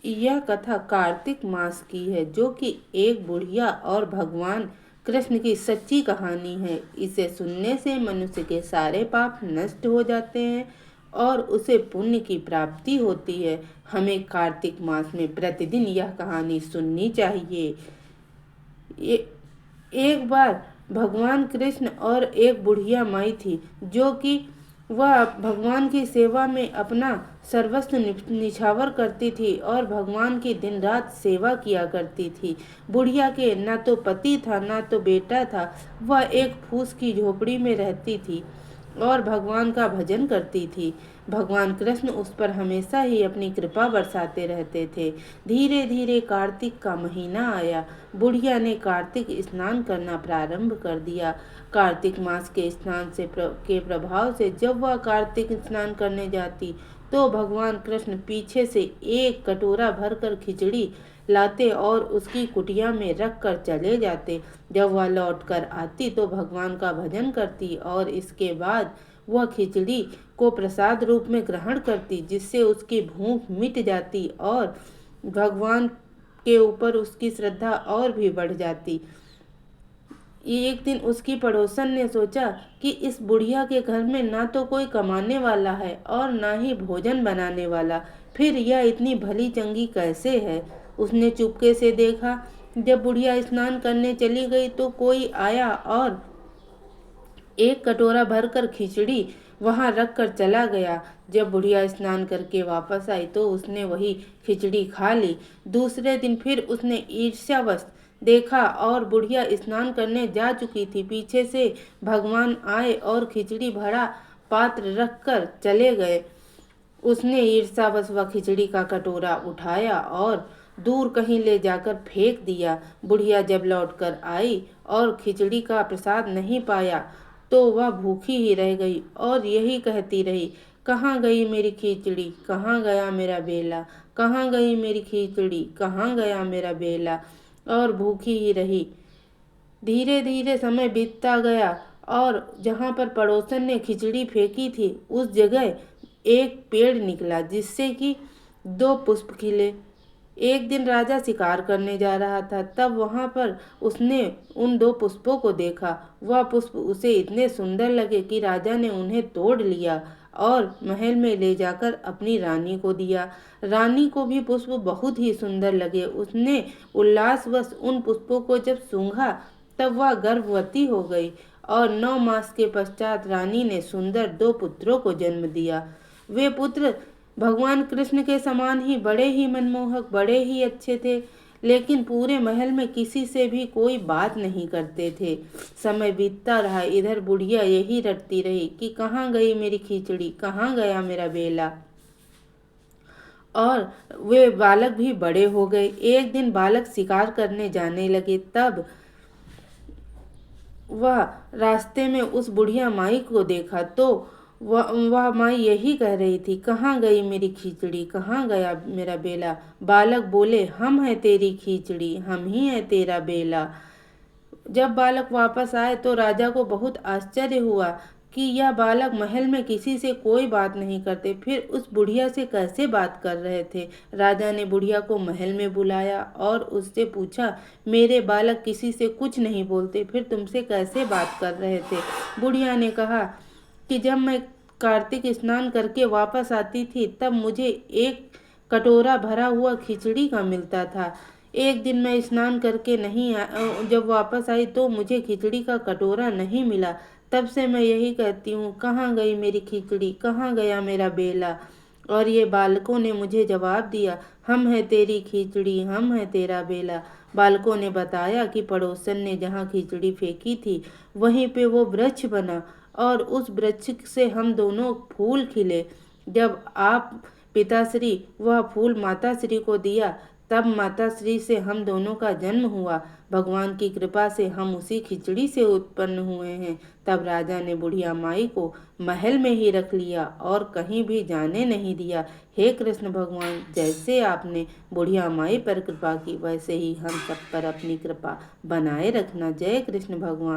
यह कथा कार्तिक मास की है, जो कि एक बुढ़िया और भगवान कृष्ण की सच्ची कहानी है। इसे सुनने से मनुष्य के सारे पाप नष्ट हो जाते हैं और उसे पुण्य की प्राप्ति होती है। हमें कार्तिक मास में प्रतिदिन यह कहानी सुननी चाहिए। एक बार भगवान कृष्ण और एक बुढ़िया माई थी, जो कि वह भगवान की सेवा में अपना सर्वस्व निछावर करती थी और भगवान की दिन रात सेवा किया करती थी। बुढ़िया के न तो पति था न तो बेटा था। वह एक फूस की झोपड़ी में रहती थी और भगवान का भजन करती थी। भगवान कृष्ण उस पर हमेशा ही अपनी कृपा बरसाते रहते थे। धीरे धीरे कार्तिक का महीना आया। बुढ़िया ने कार्तिक स्नान करना प्रारंभ कर दिया। कार्तिक मास के स्नान के प्रभाव से जब वह कार्तिक स्नान करने जाती तो भगवान कृष्ण पीछे से एक कटोरा भरकर खिचड़ी लाते और उसकी कुटिया में रख कर चले जाते। जब वह लौट कर आती तो भगवान का भजन करती और इसके बाद वह खिचड़ी को प्रसाद रूप में ग्रहण करती, जिससे उसकी भूख मिट जाती और भगवान के ऊपर उसकी श्रद्धा और भी बढ़ जाती। एक दिन उसकी पड़ोसन ने सोचा कि इस बुढ़िया के घर में ना तो कोई कमाने वाला है और ना ही भोजन बनाने वाला, फिर यह इतनी भली चंगी कैसे है। उसने चुपके से देखा। जब बुढ़िया स्नान करने चली गई तो कोई आया और एक कटोरा भरकर खिचड़ी वहां रख कर चला गया। जब बुढ़िया स्नान करके वापस आई तो उसने वही खिचड़ी खा ली। दूसरे दिन फिर उसने ईर्ष्यावश देखा और बुढ़िया स्नान करने जा चुकी थी। पीछे से भगवान आए और खिचड़ी भरा पात्र रख कर चले गए। उसने ईर्ष्यावश वह खिचड़ी का कटोरा उठाया और दूर कहीं ले जाकर फेंक दिया। बुढ़िया जब लौटकर आई और खिचड़ी का प्रसाद नहीं पाया तो वह भूखी ही रह गई और यही कहती रही, कहाँ गई मेरी खिचड़ी, कहाँ गया मेरा बेला, कहाँ गई मेरी खिचड़ी, कहाँ गया मेरा बेला, और भूखी ही रही। धीरे धीरे समय बीतता गया और जहाँ पर पड़ोसन ने खिचड़ी फेंकी थी उस जगह एक पेड़ निकला, जिससे कि दो पुष्प खिले। एक दिन राजा शिकार करने जा रहा था, तब वहां पर उसने उन दो पुष्पों को देखा। वह पुष्प उसे इतने सुंदर लगे कि राजा ने उन्हें तोड़ लिया और महल में ले जाकर अपनी रानी को दिया। रानी को भी पुष्प बहुत ही सुंदर लगे। उसने उल्लासवश उन पुष्पों को जब सूंघा तब वह गर्भवती हो गई और 9 मास के पश्चात रानी ने सुंदर 2 पुत्रों को जन्म दिया। वे पुत्र भगवान कृष्ण के समान ही बड़े ही मनमोहक, बड़े ही अच्छे थे, लेकिन पूरे महल में किसी से भी कोई बात नहीं करते थे। समय बीतता रहा। इधर बुढ़िया यही रटती रही कि कहाँ गई मेरी खिचड़ी, कहाँ गया मेरा बेला। और वे बालक भी बड़े हो गए। एक दिन बालक शिकार करने जाने लगे, तब वह रास्ते में उस बुढ़िया माई को देखा तो वह माई यही कह रही थी, कहाँ गई मेरी खिचड़ी, कहाँ गया मेरा बेला। बालक बोले, हम हैं तेरी खिचड़ी, हम ही हैं तेरा बेला। जब बालक वापस आए तो राजा को बहुत आश्चर्य हुआ कि यह बालक महल में किसी से कोई बात नहीं करते, फिर उस बुढ़िया से कैसे बात कर रहे थे। राजा ने बुढ़िया को महल में बुलाया और उससे पूछा, मेरे बालक किसी से कुछ नहीं बोलते, फिर तुमसे कैसे बात कर रहे थे। बुढ़िया ने कहा कि जब मैं कार्तिक स्नान करके वापस आती थी तब मुझे एक कटोरा भरा हुआ खिचड़ी का मिलता था। एक दिन मैं स्नान करके नहीं जब वापस आई तो मुझे खिचड़ी का कटोरा नहीं मिला। तब से मैं यही कहती हूँ, कहाँ गई मेरी खिचड़ी, कहाँ गया मेरा बेला। और ये बालकों ने मुझे जवाब दिया, हम हैं तेरी खिचड़ी, हम हैं तेरा बेला। बालकों ने बताया कि पड़ोसन ने जहाँ खिचड़ी फेंकी थी वहीं पे वो वृक्ष बना और उस वृक्ष से हम दोनों फूल खिले। जब आप पिताश्री वह फूल माताश्री को दिया तब माताश्री से हम दोनों का जन्म हुआ। भगवान की कृपा से हम उसी खिचड़ी से उत्पन्न हुए हैं। तब राजा ने बुढ़िया माई को महल में ही रख लिया और कहीं भी जाने नहीं दिया। हे कृष्ण भगवान, जैसे आपने बुढ़िया माई पर कृपा की वैसे ही हम सब पर अपनी कृपा बनाए रखना। जय कृष्ण भगवान।